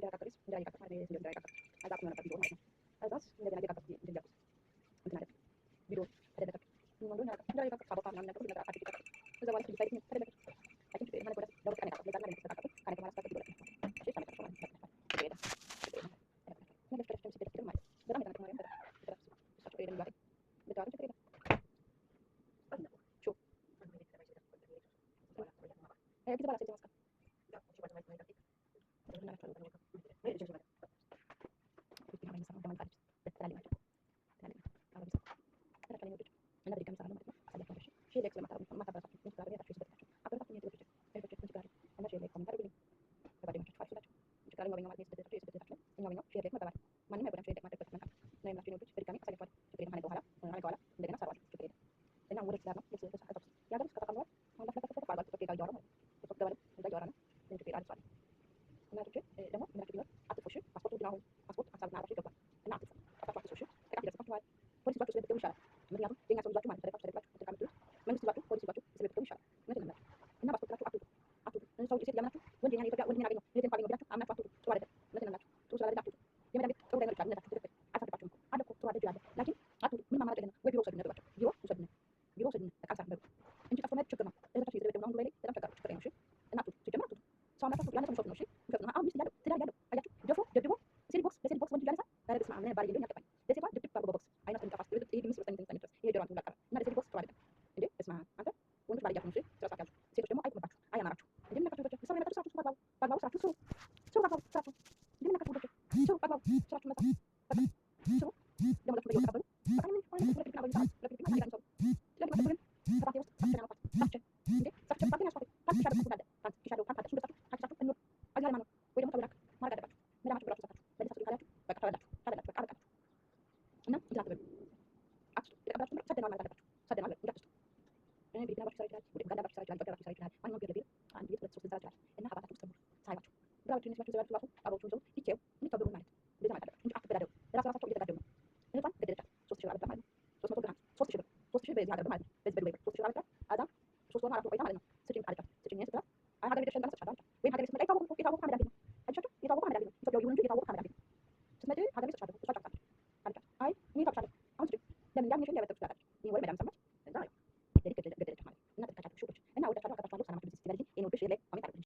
እንዳያቃጥልስ እንዳያቃጥል ማለት ነው። እንዳያቃጥል አዛቅ ነው ነበር ቪዲዮ ማለት ነው። እዛስ እንደገና እየቃጠልኩ እንደያቁስ እንትን አለ ቪዲዮ ተደረገ ምን እንደሆነ እንዳያቃጥል ካቦታ ምናምን ነገር ነገር አጥቂ ተቀጣ እዛ በኋላ ዲሳይድ ተደረገ አይ ቲንክ ማለት ወደ ለውጥ ቀን ያቃጥል ለዛና ለተሰጣጣ ካለ ከማለት ተቀጥሎ ለካ እሺ ታለቀ ማለት ነው። ሄዳ ነገር ተረስተም ሲደረግ ማለት በጣም የተነቀመ ማለት ነው። እሱ ሄደን ይባል በጣም ችግር የለም ሹ አይ ጊዜ ባላ ሲጀምር በዚህ ሀገር ማለት